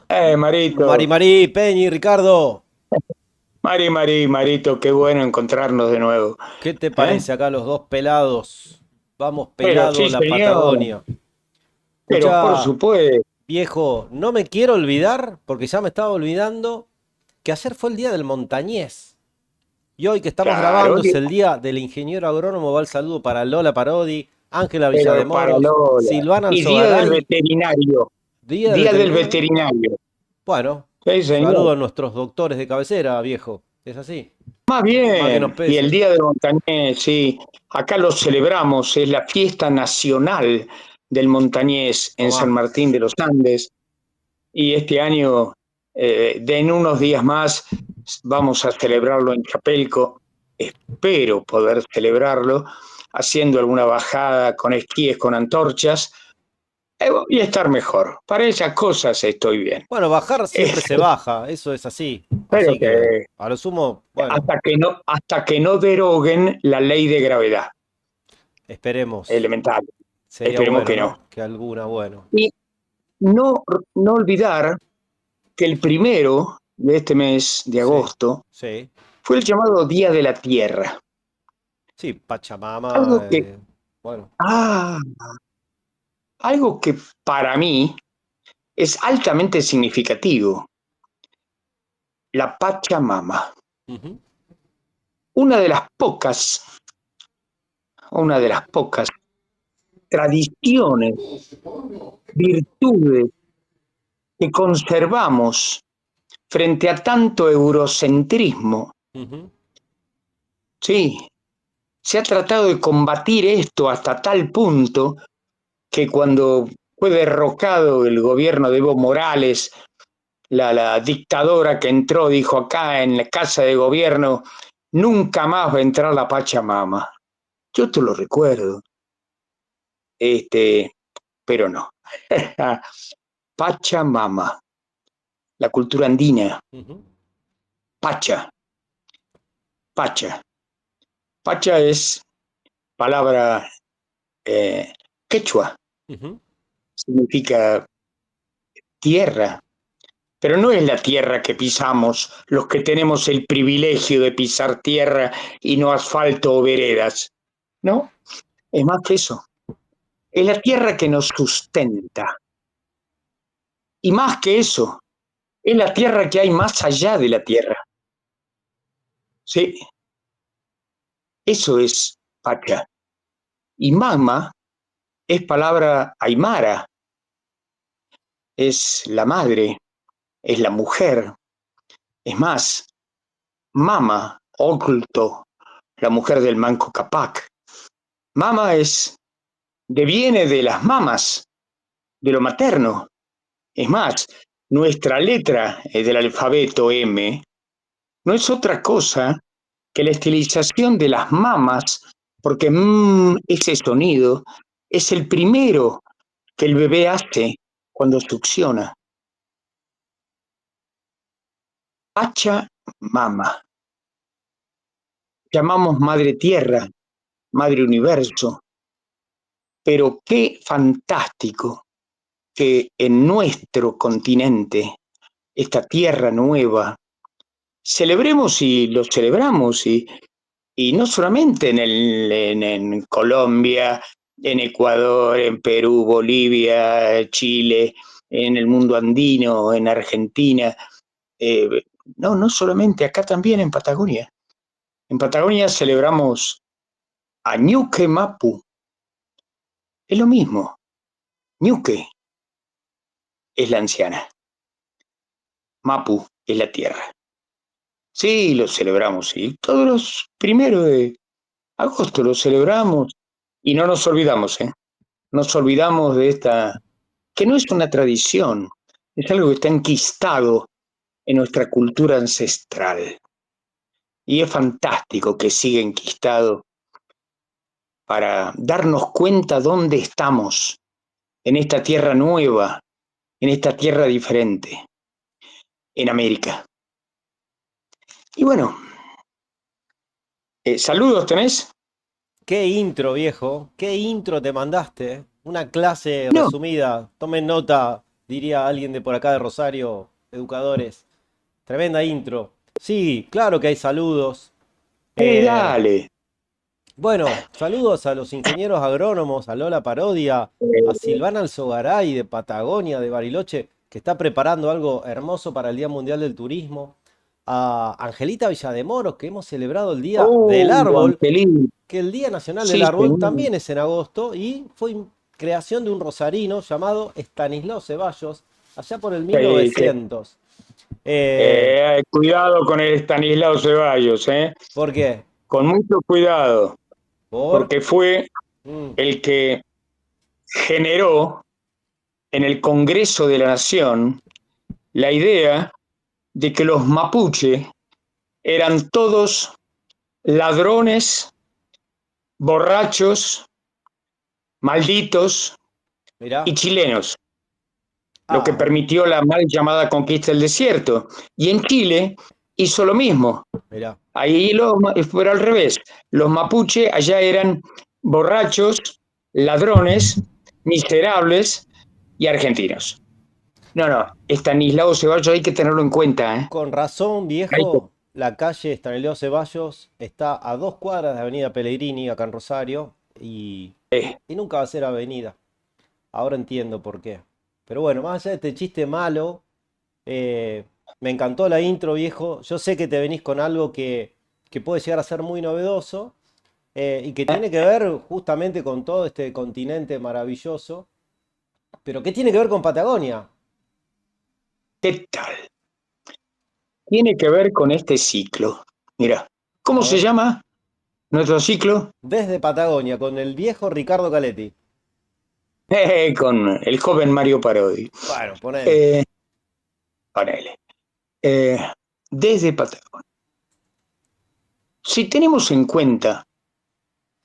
Mari Marito, Mari, Peñi, Ricardo, Marito, qué bueno encontrarnos de nuevo. ¿qué te ¿Eh? parece acá los dos pelados? Vamos Pero pelado sí, a la señor, Patagonia. pero por Escuchá, supuesto. viejo, no me quiero olvidar, porque ya me estaba olvidando, que ayer fue el día del montañés. Y hoy que estamos Claro, grabando es el día del ingeniero agrónomo. Va el saludo para Lola Parodi, Ángela pero para Villademoros, Lola. Silvana Y Día del Alzogaray. Veterinario, ¿Día del Día del veterinario? Veterinario. Bueno, Sí, señor. saludo a nuestros doctores de cabecera, viejo. ¿Es así? Más Más que nos bien, y el pese. Día del Montañés, sí, acá lo celebramos, es la fiesta nacional del montañés en San Tomá. Martín de los Andes. Y este año, en unos días más, vamos a celebrarlo en Chapelco. Espero poder celebrarlo haciendo alguna bajada con esquíes, con antorchas, y estar mejor. Para esas cosas estoy bien. Bueno, bajar Eh, siempre se baja, eso es así. pero Así que, a lo sumo, bueno, hasta que no deroguen la ley de gravedad esperemos. elemental. Sería Esperemos bueno, que no. ¿no? Que alguna, bueno. Y no, no olvidar que el primero de este mes de Sí, agosto sí. fue el llamado Día de la Tierra. Sí, Pachamama, Algo que, bueno. ah, algo que para mí es altamente significativo, la Pachamama. Ujú. Una de las pocas, una de las pocas tradiciones, virtudes que conservamos frente a tanto eurocentrismo. Ujú. Sí, se ha tratado de combatir esto hasta tal punto que cuando fue derrocado el gobierno de Evo Morales, la dictadora que entró dijo acá en la casa de gobierno, nunca más va a entrar la Pachamama. Yo te lo recuerdo, este, pero no. Pachamama, la cultura andina, Ujú. Pacha, Pacha. Pacha es palabra quechua, Ujú. significa tierra, pero no es la tierra que pisamos los que tenemos el privilegio de pisar tierra y no asfalto o veredas. No, es más que eso. Es la tierra que nos sustenta. Y más que eso, es la tierra que hay más allá de la tierra. Sí, eso es Pacha. Y Mama es palabra aymara, es la madre, es la mujer. Es más, Mama, oculto, la mujer del Manco Capac. Mama deviene de las mamas, de lo materno. Es más, nuestra letra del alfabeto M no es otra cosa que la estilización de las mamas, porque ese sonido es el primero que el bebé hace cuando succiona. Pacha mama. Llamamos madre tierra, madre universo, pero qué fantástico que en nuestro continente, esta tierra nueva, celebremos y lo celebramos y no solamente en Colombia, en Ecuador, en Perú, Bolivia, Chile, en el mundo andino, en Argentina, eh, no, no solamente acá también en Patagonia. En Patagonia celebramos a Ñuque Mapu, es lo mismo, Ñuque es la anciana, Mapu es la tierra. Sí, lo celebramos, sí, todos los primeros de agosto lo celebramos y no nos olvidamos, ¿eh? Nos olvidamos de esta, que no es una tradición, es algo que está enquistado en nuestra cultura ancestral. Y es fantástico que siga enquistado para darnos cuenta dónde estamos, en esta tierra nueva, en esta tierra diferente, en América. Y bueno, saludos tenés. Qué intro, viejo. Qué intro te mandaste. Una clase No, resumida. Tomen nota. diría alguien de por acá de Rosario, educadores. Tremenda intro. Sí, claro que hay saludos. Eh, Dale. bueno, saludos a los ingenieros agrónomos, a Lola Parodia, a Eh, Silvana Alzogaray de Patagonia, de Bariloche, que está preparando algo hermoso para el Día Mundial del Turismo. A Angelita Villademoros, que hemos celebrado el Día del Árbol, Angelín. que el Día Nacional del Sí, Árbol señor. también es en agosto y fue creación de un rosarino llamado Estanislao Ceballos, allá por el Que, 1900. Eh, cuidado con el Estanislao Ceballos, ¿eh? ¿Por qué? Con mucho cuidado, Por... porque fue Mm, el que generó en el Congreso de la Nación la idea de que los mapuche eran todos ladrones, borrachos, malditos y mirá. chilenos, lo que Ah, permitió la mal llamada conquista del desierto. Y en Chile hizo lo mismo. mirá. Ahí fue al revés. Los mapuche allá eran borrachos, ladrones, miserables y argentinos. No, no, Estanislao Ceballos hay que tenerlo en cuenta, ¿eh? Con razón, Hay que, viejo, la calle Estanislao Ceballos está a 2 cuadras de Avenida Pellegrini, acá en Rosario, y nunca va a ser avenida. Ahora entiendo por qué. Pero bueno, más allá de este chiste malo, eh, me encantó la intro, viejo. Yo sé que te venís con algo que puede llegar a ser muy novedoso y que tiene que ver justamente con todo este continente maravilloso. Pero ¿qué tiene que ver con Patagonia? ¿qué tal? Tiene que ver con este ciclo. Mira, ¿cómo A se ver. llama nuestro ciclo? Desde Patagonia, con el viejo Ricardo Caletti. Con el joven Mario Parodi. Bueno, ponele. Eh, Ponele. Eh, desde Patagonia. Si tenemos en cuenta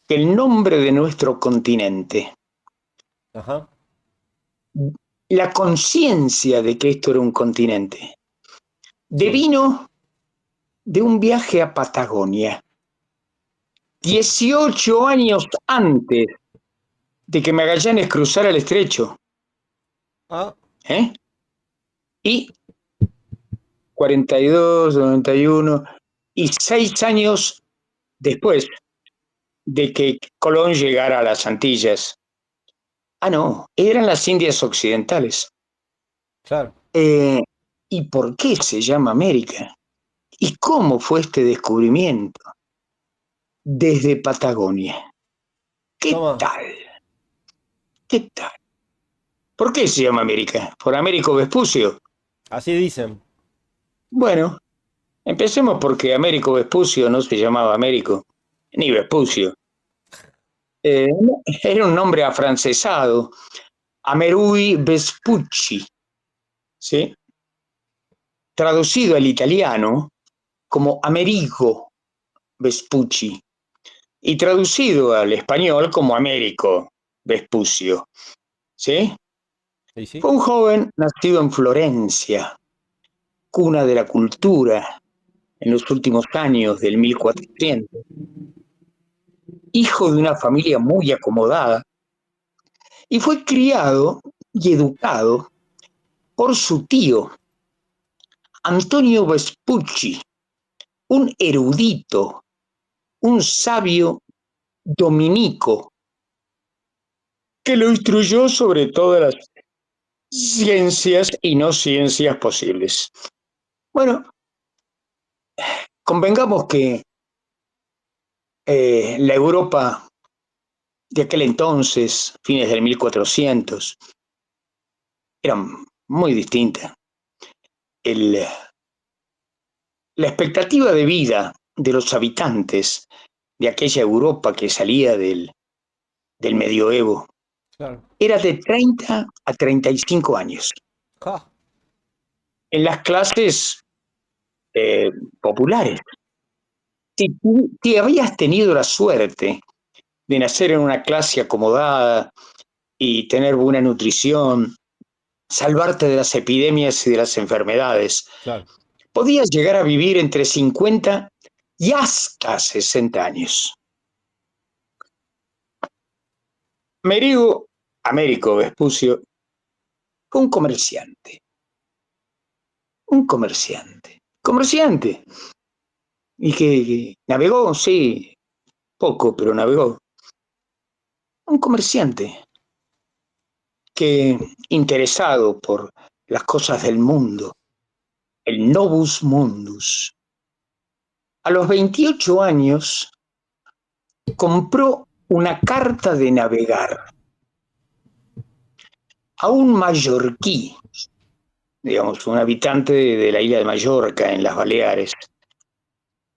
que el nombre de nuestro continente, Ajá. la conciencia de que esto era un continente, Sí. devino de un viaje a Patagonia 18 años antes de que Magallanes cruzara el estrecho. Ah, ¿Eh? Y 42, 91 y 6 años después de que Colón llegara a las Antillas. Ah, no, eran las Indias Occidentales. claro. Eh, ¿Y por qué se llama América? ¿Y cómo fue este descubrimiento? Desde Patagonia. ¿Qué Toma. tal? ¿Qué tal? ¿Por qué se llama América? ¿Por Américo Vespucio? Así dicen. Bueno, empecemos porque Américo Vespucio no se llamaba Américo, ni Vespucio. Eh, Era un nombre afrancesado, Amerui Vespucci, ¿sí? Traducido al italiano como Amerigo Vespucci y traducido al español como Américo Vespucio, ¿sí? ¿Y sí? Fue un joven nacido en Florencia, cuna de la cultura en los últimos años del 1400, hijo de una familia muy acomodada, y fue criado y educado por su tío, Antonio Vespucci, un erudito, un sabio dominico, que lo instruyó sobre todas las ciencias y no ciencias posibles. Bueno, convengamos que la Europa de aquel entonces, fines del 1400, era muy distinta. El, la expectativa de vida de los habitantes de aquella Europa que salía del medioevo Claro. era de 30 a 35 años. Ja. En las clases populares. Si habías tenido la suerte de nacer en una clase acomodada y tener buena nutrición, salvarte de las epidemias y de las enfermedades, Claro. podías llegar a vivir entre 50 y hasta 60 años. Merigo Américo Vespucio Fue un comerciante, y que navegó, sí, poco, pero navegó. Un comerciante que, interesado por las cosas del mundo, el novus mundus, a los 28 años compró una carta de navegar a un mallorquí, digamos, un habitante de la isla de Mallorca, en las Baleares.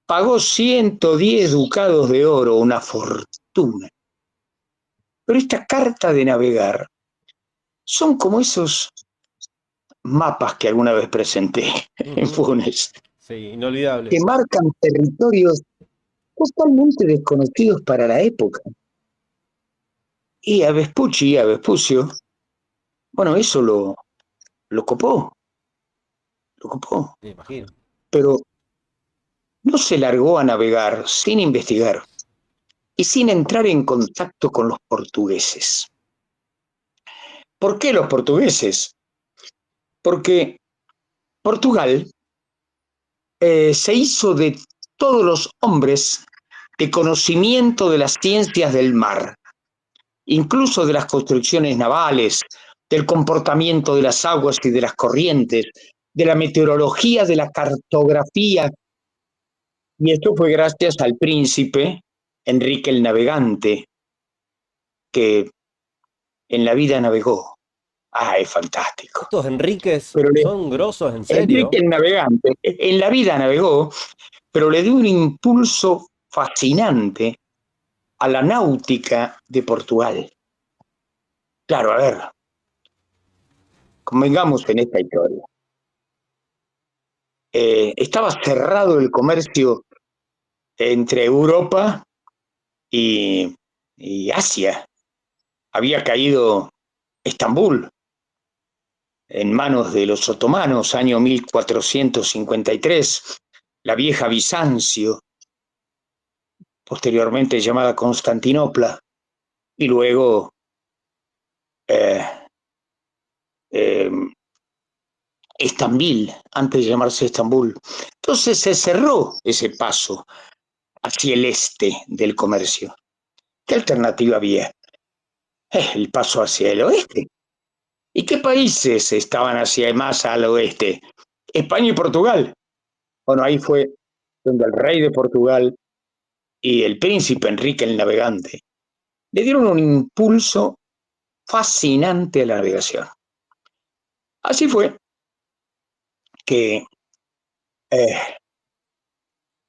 Pagó 110 ducados de oro, una fortuna. Pero esta carta de navegar son como esos mapas que alguna vez presenté en Ujú. Funes, Sí, inolvidable. que marcan territorios totalmente desconocidos para la época. Y a Vespucio, bueno, eso lo copó, lo copó. Me imagino. Pero no se largó a navegar sin investigar y sin entrar en contacto con los portugueses. ¿Por qué los portugueses? Porque Portugal se hizo de todos los hombres de conocimiento de las ciencias del mar, incluso de las construcciones navales, del comportamiento de las aguas y de las corrientes, de la meteorología, de la cartografía. Y esto fue gracias al príncipe Enrique el Navegante, que en la vida navegó. Ah, es fantástico. Estos Enríquez Pero son grosos, en Enrique serio. el Navegante en la vida navegó, pero le dio un impulso fascinante a la náutica de Portugal. Claro, a ver, convengamos en esta historia. Estaba cerrado el comercio entre Europa y, y Asia. Había caído Estambul en manos de los otomanos, año 1453, la vieja Bizancio, posteriormente llamada Constantinopla, y luego eh, eh, Estambul, antes de llamarse Estambul. Entonces se cerró ese paso hacia el este del comercio. ¿Qué alternativa había? El paso hacia el oeste. ¿Y qué países estaban hacia más al oeste? España y Portugal. Bueno, ahí fue donde el rey de Portugal y el príncipe Enrique el Navegante le dieron un impulso fascinante a la navegación. Así fue que eh,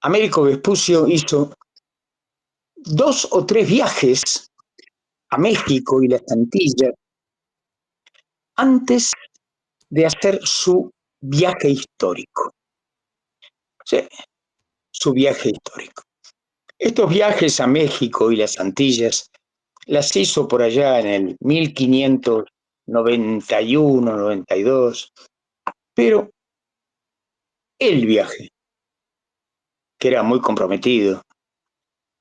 Américo Vespucio hizo 2 o 3 viajes a México y las Antillas antes de hacer su viaje histórico. Sí, su viaje histórico. Estos viajes a México y las Antillas las hizo por allá en el 1591, 92, pero el viaje, que era muy comprometido,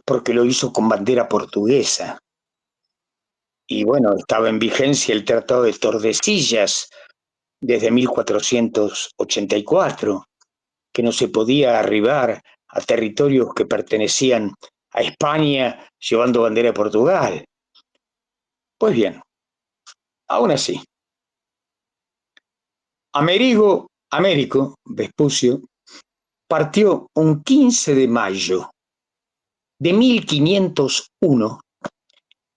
porque lo hizo con bandera portuguesa, y bueno, estaba en vigencia el Tratado de Tordesillas desde 1484, que no se podía arribar a territorios que pertenecían a España llevando bandera de Portugal. Pues bien, aún así, Américo Vespucio partió un 15 de mayo de 1501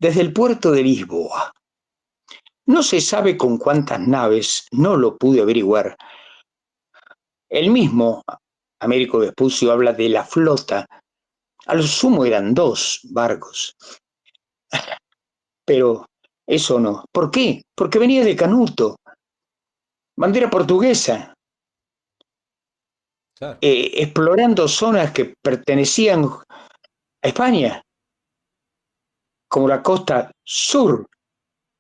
desde el puerto de Lisboa. No se sabe con cuántas naves, no lo pude averiguar. El mismo Américo Vespucio habla de la flota, a lo sumo eran 2 barcos, pero eso no. ¿Por qué? Porque venía de Canuto, bandera portuguesa, Claro. explorando zonas que pertenecían a España, como la costa sur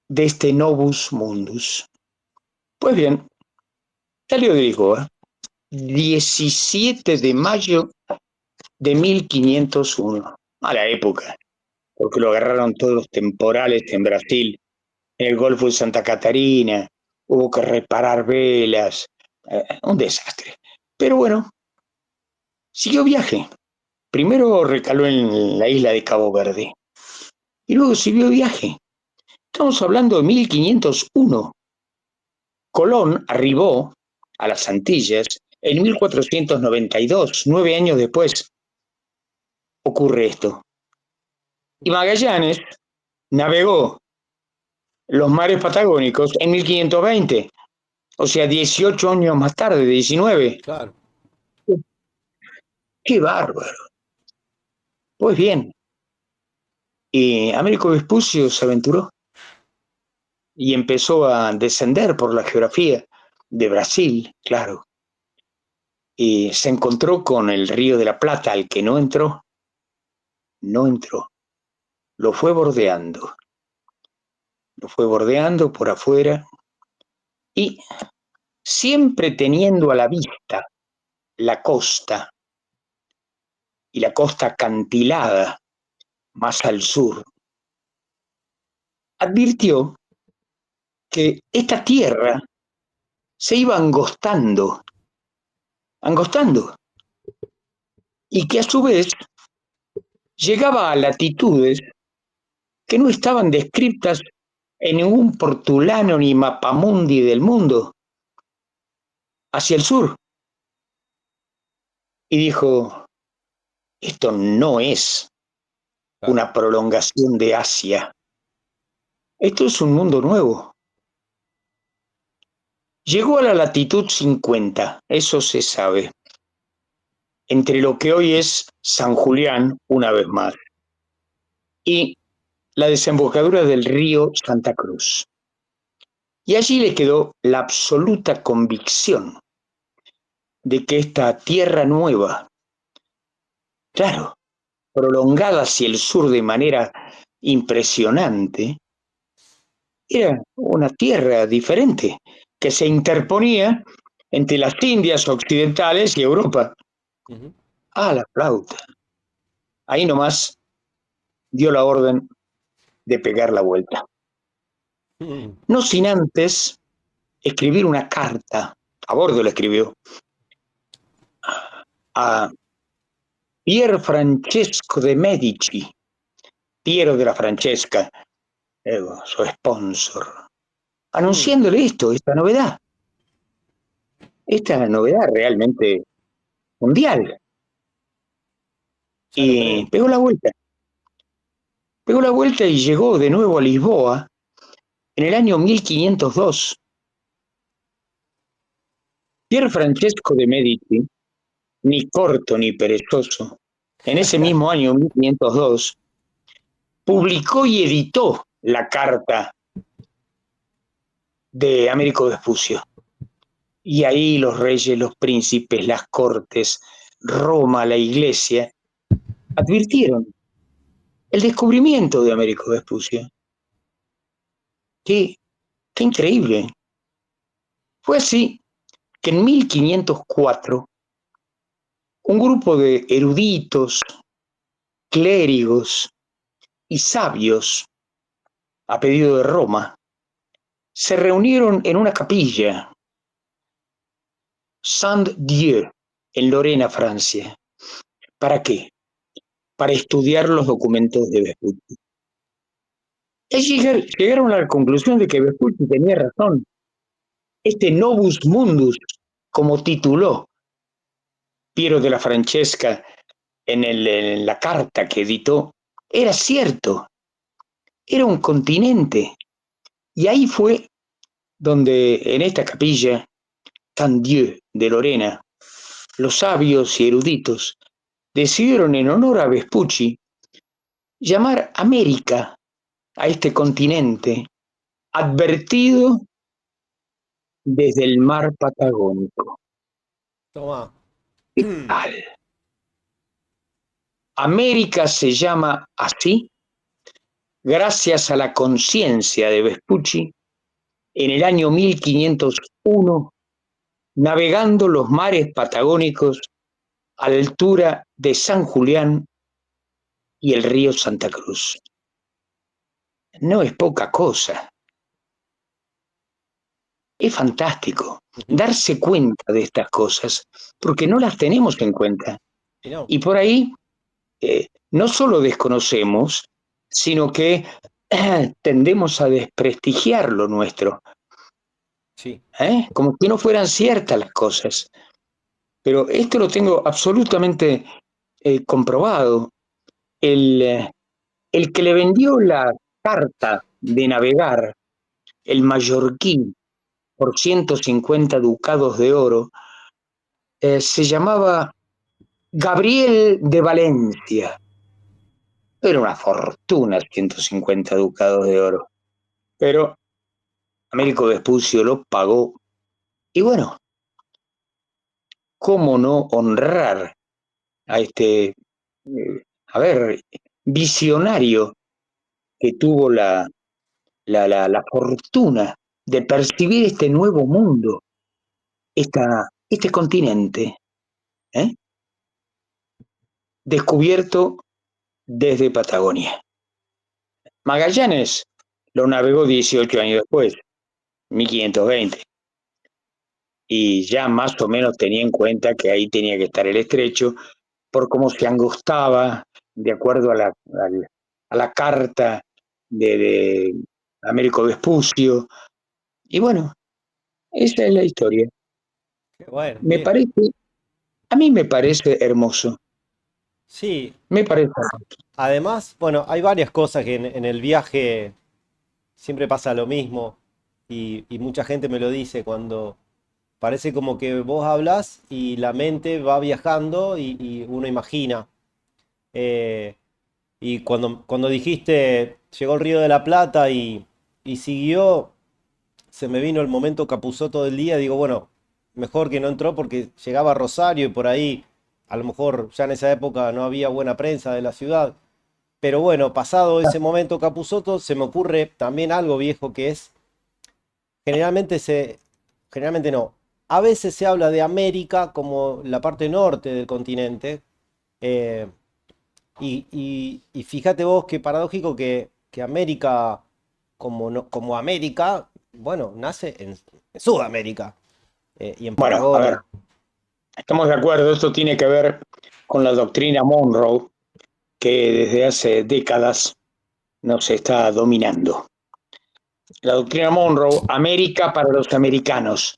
de este Novus Mundus. Pues bien, salió de Lisboa 17 de mayo de 1501, a la época, porque lo agarraron todos los temporales en Brasil, en el Golfo de Santa Catarina. hubo que reparar velas, un desastre. Pero bueno, siguió viaje. Primero recaló en la isla de Cabo Verde y luego siguió viaje. Estamos hablando de 1501. Colón arribó a las Antillas en 1492, 9 años después ocurre esto. Y Magallanes navegó los mares patagónicos en 1520, o sea, 18 años más tarde, 19. Claro. ¡Qué bárbaro! Pues bien, y Américo Vespucio se aventuró y empezó a descender por la geografía de Brasil, claro, y se encontró con el Río de la Plata, al que no entró, no entró, lo fue bordeando por afuera y siempre teniendo a la vista la costa y la costa acantilada más al sur, advirtió que esta tierra se iba angostando, angostando, y que a su vez llegaba a latitudes que no estaban descritas en ningún portulano ni mapamundi del mundo, hacia el sur. Y dijo, esto no es Claro. una prolongación de Asia, esto es un mundo nuevo. Llegó a la latitud 50, eso se sabe, entre lo que hoy es San Julián, una vez más, y la desembocadura del río Santa Cruz. Y allí le quedó la absoluta convicción de que esta tierra nueva, claro, prolongada hacia el sur de manera impresionante, era una tierra diferente que se interponía entre las Indias occidentales y Europa. Ujú. Ah, la flauta. Ahí nomás dio la orden de pegar la vuelta. Mm. No sin antes escribir una carta, a bordo la escribió, a Pier Francesco de Medici, Piero de la Francesca, su sponsor, Mm. anunciándole esto, esta novedad realmente mundial. Ya lo Y creo. pegó la vuelta y llegó de nuevo a Lisboa en el año 1502. Pier Francesco de Medici, ni corto ni perezoso, en ese mismo año 1502, publicó y editó la carta de Américo Vespucio. Y ahí los reyes, los príncipes, las cortes, Roma, la iglesia, advirtieron el descubrimiento de Américo Vespucio. Qué, qué increíble. Fue así que en 1504 un grupo de eruditos, clérigos y sabios, a pedido de Roma, se reunieron en una capilla, Saint-Dieu, en Lorena, Francia. ¿Para qué? Para estudiar los documentos de Vespucci. Llegaron a la conclusión de que Vespucci tenía razón. Este Novus Mundus, como tituló Piero de la Francesca en la carta que editó, era cierto, era un continente. Y ahí fue donde, en esta capilla, Saint-Dieu de Lorena, los sabios y eruditos decidieron, en honor a Vespucci, llamar América a este continente, advertido desde el mar Patagónico. Toma. ¿Qué tal? América se llama así gracias a la conciencia de Vespucci en el año 1501, navegando los mares patagónicos a la altura de San Julián y el río Santa Cruz. No es poca cosa. Es fantástico Ujú. darse cuenta de estas cosas, porque no las tenemos en cuenta. Y no, Y por ahí no solo desconocemos, sino que tendemos a desprestigiar lo nuestro, sí. como si no fueran ciertas las cosas. Pero esto lo tengo absolutamente comprobado. El, eh, el que le vendió la carta de navegar, el mallorquín, por 150 ducados de oro, se llamaba Gabriel de Valencia. Era una fortuna, 150 ducados de oro. Pero Américo Vespucio lo pagó. Y bueno, ¿cómo no honrar a este, a ver, visionario que tuvo la fortuna de percibir este nuevo mundo, este continente, ¿eh? Descubierto desde Patagonia? Magallanes lo navegó 18 años después, 1520, y ya más o menos tenía en cuenta que ahí tenía que estar el estrecho por cómo se angostaba, de acuerdo a la carta de Américo Vespucio. Y bueno, esa es la historia. Qué bueno, Me bien. parece, a mí me parece hermoso, Sí, me parece hermoso. además, bueno, hay varias cosas que en el viaje siempre pasa lo mismo y mucha gente me lo dice cuando parece como que vos hablas y la mente va viajando y uno imagina. Eh, y cuando dijiste, llegó el Río de la Plata y siguió, se me vino el momento Capusotto del día, digo, bueno, mejor que no entró porque llegaba a Rosario y por ahí, a lo mejor ya en esa época no había buena prensa de la ciudad. Pero bueno, pasado ese momento Capusotto, se me ocurre también algo viejo que es, generalmente generalmente no, a veces se habla de América como la parte norte del continente, eh, y fíjate vos qué paradójico que América, como, como América, bueno, nace en Sudamérica, y en Bueno, a ver, Patagonia. estamos de acuerdo, esto tiene que ver con la doctrina Monroe, que desde hace décadas nos está dominando. La doctrina Monroe, América para los americanos.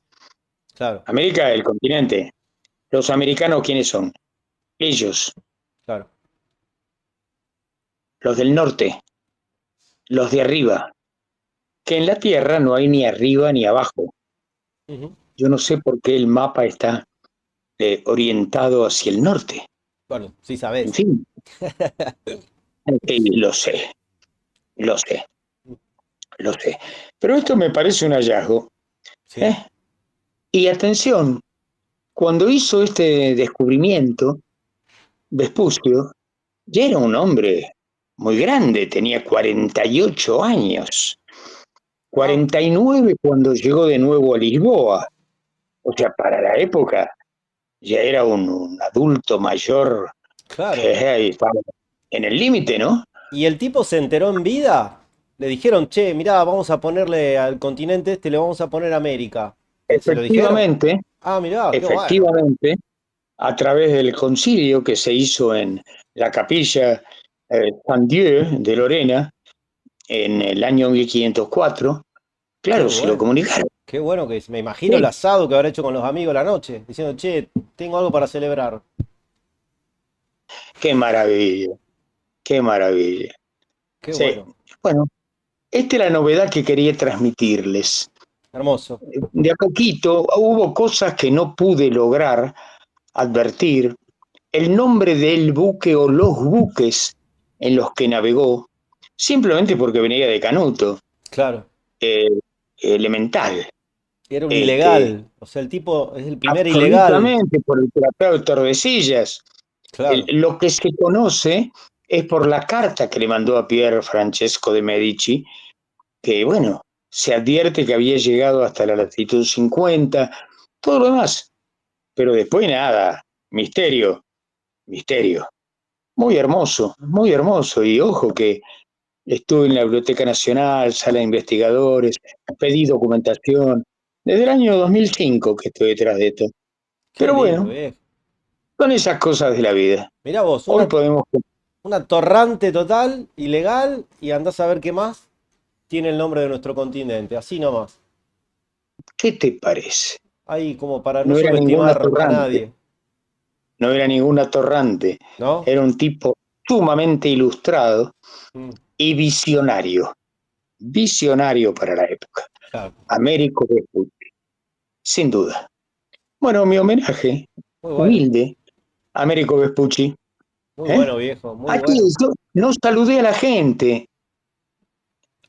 Claro, América, el continente. Los americanos, ¿quiénes son? Ellos, claro. los del norte, los de arriba, que en la Tierra no hay ni arriba ni abajo. Ujú. Yo no sé por qué el mapa está orientado hacia el norte. Bueno, sí En sabés. fin, lo sé, lo sé, lo sé. Pero esto me parece un hallazgo. ¿eh? Sí, Y atención, cuando hizo este descubrimiento, Vespucio ya era un hombre muy grande, tenía 48 años, ah, 49 cuando llegó de nuevo a Lisboa. O sea, para la época ya era un adulto mayor que claro. estaba en el límite, ¿no? ¿Y el tipo se enteró en vida? Le dijeron, che, mirá, vamos a ponerle al continente este, le vamos a poner América. ¿Se lo dijeron? Efectivamente, Ah, mirá, qué bueno. efectivamente, a través del concilio que se hizo en la capilla Saint-Dieu de Lorena en el año 1504, Qué claro, se lo bueno. comunicaron. Qué bueno que es. Me imagino el Sí, asado que habrá hecho con los amigos la noche, diciendo, che, tengo algo para celebrar. qué maravilla, qué maravilla. Qué Sí, bueno. bueno, esta es la novedad que quería transmitirles. Hermoso. De a poquito hubo cosas que no pude lograr advertir. El nombre del buque o los buques en los que navegó, simplemente porque venía de Canuto, Claro. eh, elemental. Era un Este, ilegal. O sea, el tipo es el primer ilegal. absolutamente por el Tratado de Tordesillas. Claro. Lo que se conoce es por la carta que le mandó a Pier Francesco de Medici, que bueno, se advierte que había llegado hasta la latitud 50, todo lo demás, pero después nada, misterio, misterio. Muy hermoso, y ojo que estuve en la Biblioteca Nacional, sala de investigadores, pedí documentación, Desde el año 2005 que estoy detrás de esto. Qué Pero lindo, bueno, viejo. son esas cosas de la vida. Mirá vos, Hoy podemos... una torrante total, ilegal, y andás a ver qué más tiene el nombre de nuestro continente. Así nomás. ¿Qué te parece? Ahí como para no No era ninguna subestimar a torrante, nadie, no era ninguna torrante. ¿no? Era un tipo sumamente ilustrado Mm, y visionario. Visionario para la época. claro. Américo Vespucci, sin duda. Bueno, mi homenaje, Muy bueno, humilde, a Américo Vespucci. muy ¿Eh? bueno, viejo, muy Aquí bueno. yo no saludé a la gente.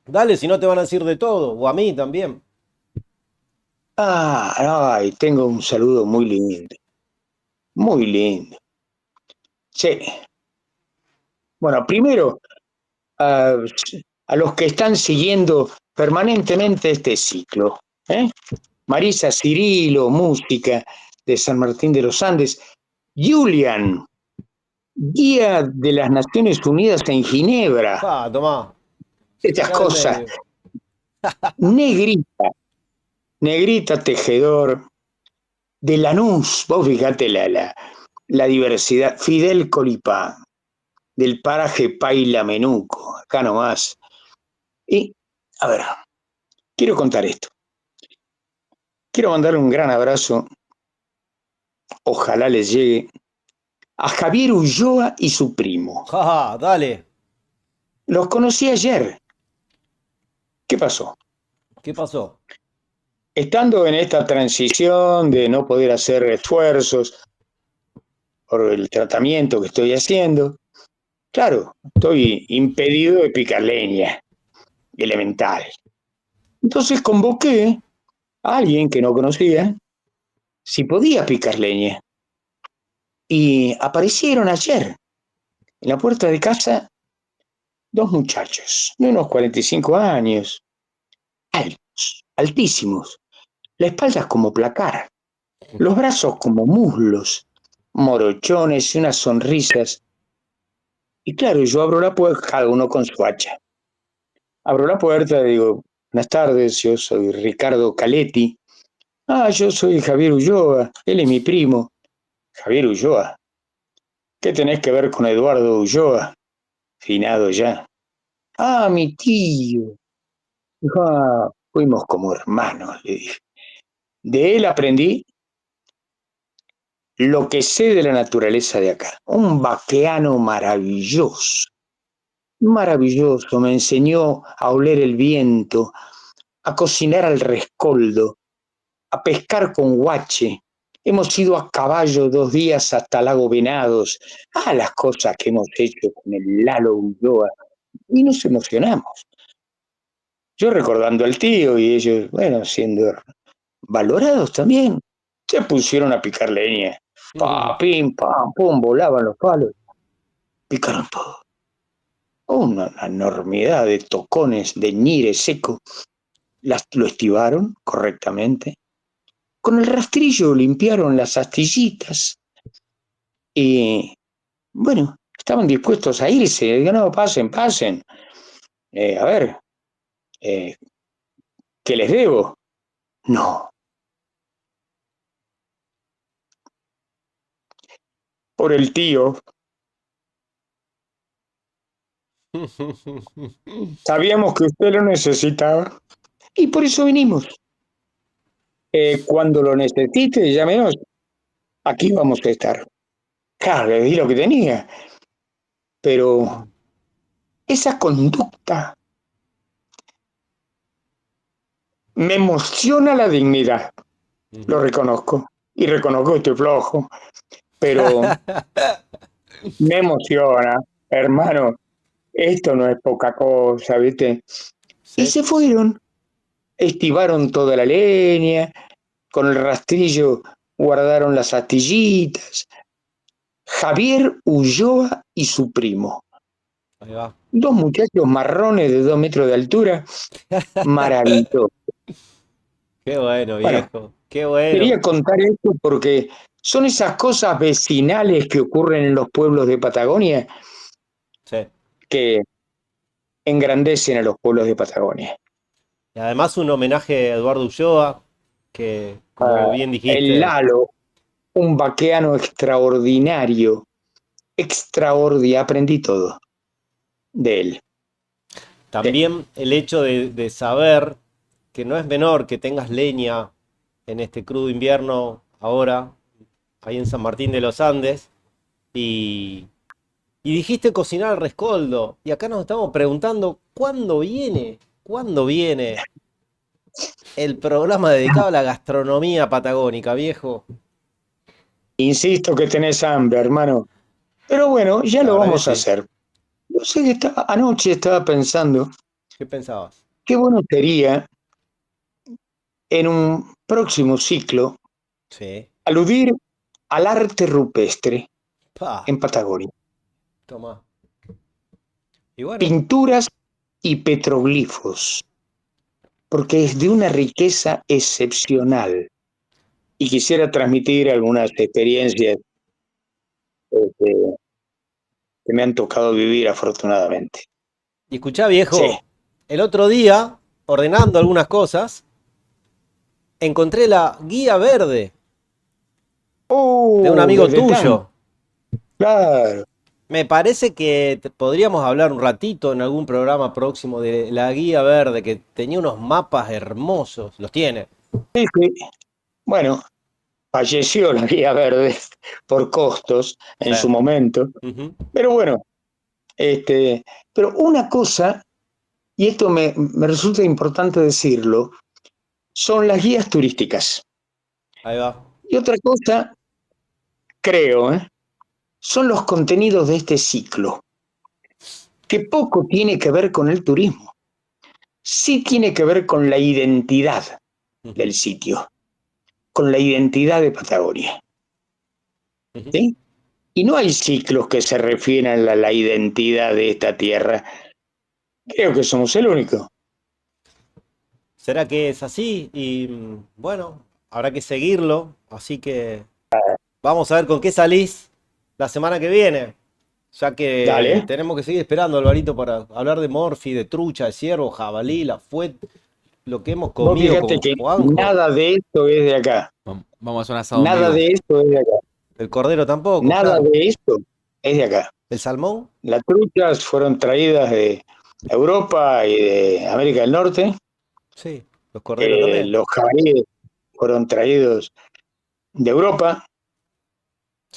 Dale, si no te van a decir de todo, o a mí también. Ay, tengo un saludo muy lindo, muy lindo. Sí. Bueno, primero, a, a los que están siguiendo permanentemente este ciclo. ¿Eh? Marisa Cirilo, música de San Martín de los Andes. Julian, Día de las Naciones Unidas en Ginebra. Pa, tomá, Estas sacá del cosas. medio. Negrita, Negrita Tejedor, de Lanús. Vos fijate la diversidad. Fidel Colipán, del paraje Paila Menuco, acá nomás. Y, a ver, quiero contar esto. Quiero mandar un gran abrazo, ojalá les llegue, a Javier Ulloa y su primo. Ja, ja, dale. Los conocí ayer. ¿Qué pasó? ¿Qué pasó? Estando en esta transición de no poder hacer esfuerzos por el tratamiento que estoy haciendo, claro, estoy impedido de picar leña, elemental. Entonces convoqué a alguien que no conocía si podía picar leña. Y aparecieron ayer en la puerta de casa dos muchachos de unos 45 años, altos, altísimos, la espalda como placar, los brazos como muslos, morochones y unas sonrisas. Y claro, yo abro la puerta, cada uno con su hacha. Abro la puerta y digo, buenas tardes, yo soy Ricardo Caletti. Ah, yo soy Javier Ulloa, él es mi primo. Javier Ulloa, ¿qué tenés que ver con Eduardo Ulloa? Finado ya. Ah, mi tío. Dijo, ah, fuimos como hermanos, le dije. De él aprendí lo que sé de la naturaleza de acá. Un vaqueano maravilloso, maravilloso. Me enseñó a oler el viento, a cocinar al rescoldo, a pescar con guache. Hemos ido a caballo 2 días hasta Lago Venados. Ah, las cosas que hemos hecho con el Lalo Ulloa. Y nos emocionamos. Yo recordando al tío y ellos, bueno, siendo valorados también, se pusieron a picar leña. Pa, pim, pam, pum, volaban los palos. Picaron todo. Una enormidad de tocones, de ñire seco. Lo estivaron correctamente. Con el rastrillo limpiaron las astillitas. Y bueno, estaban dispuestos a irse. Digo, no, pasen, pasen. A ver, eh, ¿qué les debo? No, por el tío. Sabíamos que usted lo necesitaba y por eso vinimos. Cuando lo necesite, llámenos. Aquí vamos a estar. Claro, le di lo que tenía, pero esa conducta me emociona la dignidad. Lo reconozco y reconozco que estoy flojo, pero me emociona, hermano. Esto no es poca cosa, ¿viste? Y Sí, se fueron, estivaron toda la leña, con el rastrillo guardaron las astillitas. Javier Ulloa y su primo. ahí va. Dos muchachos marrones de 2 metros de altura, maravilloso. Qué bueno, Bueno, viejo. Qué bueno. quería contar esto porque son esas cosas vecinales que ocurren en los pueblos de Patagonia Sí. que engrandecen a los pueblos de Patagonia. Y además un homenaje a Eduardo Ulloa. que, como bien El dijiste, Lalo, un vaqueano extraordinario, extraordinario, aprendí todo de él. Sí. también el hecho de saber que no es menor que tengas leña en este crudo invierno ahora, ahí en San Martín de los Andes, y, y dijiste cocinar al rescoldo, y acá nos estamos preguntando, ¿cuándo viene el programa dedicado a la gastronomía patagónica, viejo? Insisto que tenés hambre, hermano. Pero bueno, ya La lo verdad que vamos a sí. hacer. Yo sé que anoche estaba pensando, ¿Qué pensabas? qué bueno sería en un próximo ciclo Sí. aludir al arte rupestre Pa, en Patagonia. toma. Y bueno, Pinturas y petroglifos, porque es de una riqueza excepcional. Y quisiera transmitir algunas experiencias que, que me han tocado vivir afortunadamente. y escuchá, Sí. viejo, el otro día, ordenando algunas cosas, encontré la guía verde de un amigo Desde tan, tuyo. claro. Me parece que podríamos hablar un ratito en algún programa próximo de la guía verde, que tenía unos mapas hermosos. Los tiene. Sí, sí. Bueno, falleció la Guía Verde por costos Sí. en su momento, Ujú. pero bueno, este, pero una cosa, y esto me resulta importante decirlo, son las guías turísticas. Ahí va. Y otra cosa, creo, son los contenidos de este ciclo, que poco tiene que ver con el turismo, sí tiene que ver con la identidad Ujú, del sitio, con la identidad de Patagonia. ujú. ¿Sí? Y no hay ciclos que se refieran a la identidad de esta tierra. Creo que somos el único. ¿Será que es así? Y bueno, habrá que seguirlo. Así que vamos a ver con qué salís la semana que viene. Ya que Dale. tenemos que seguir esperando, Alvarito, para hablar de morfi, de trucha, de ciervo, jabalí, la fue lo que hemos Vos comido fíjate con que Juanjo. nada de esto es de acá. Vamos a hacer un asado en Nada vivo. de esto es de acá. El cordero tampoco, Nada claro. de esto es de acá. El salmón, Las truchas fueron traídas de Europa y de América del Norte. sí. Los corderos también. Los jabalíes fueron traídos de Europa.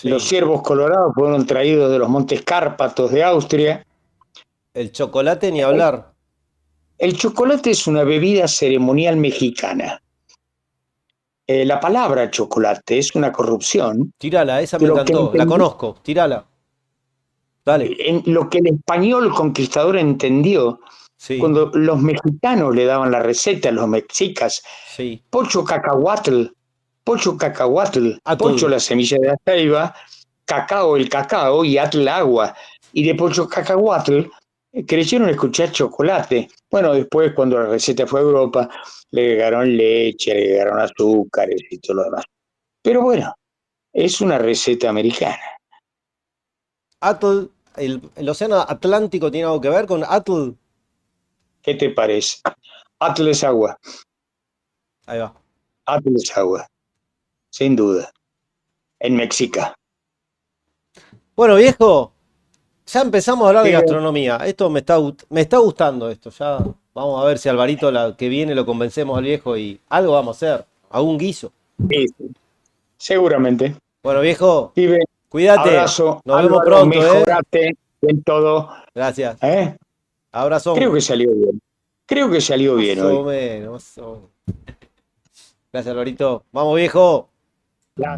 Los Sí. ciervos colorados fueron traídos de los montes Cárpatos de Austria. El chocolate ni hablar. El chocolate es una bebida ceremonial mexicana. La palabra chocolate es una corrupción Tírala, esa de me encantó. La conozco. Tírala. Dale. en lo que el español conquistador entendió Sí, cuando los mexicanos le daban la receta a los mexicas. sí. Pocho cacahuatl, pocho Atl. la semilla de la ceiba, cacao el cacao y atl el agua. Y de pocho cacahuatl creyeron escuchar chocolate. Bueno, después cuando la receta fue a Europa, le agregaron leche, le agregaron azúcares y todo lo demás. Pero bueno, es una receta americana. Atl. El océano Atlántico tiene algo que ver con Atl. ¿Qué te parece? Atl es agua, Ahí va. Atl es agua, sin duda, en México. Bueno, viejo, ya empezamos a hablar de Sí, gastronomía. Esto me está gustando esto. Ya vamos a ver si Alvarito la que viene lo convencemos al viejo y algo vamos a hacer. Algún guiso. sí, seguramente. Bueno, viejo, Vive, cuídate. abrazo, Nos vemos Álvaro, pronto, ¿eh? mejorate en todo. Gracias. ¿Eh? Creo Abrazón. que salió bien. Creo que salió bien Más hoy. o menos, más o menos. Gracias, Alvarito. Vamos, viejo. Ya.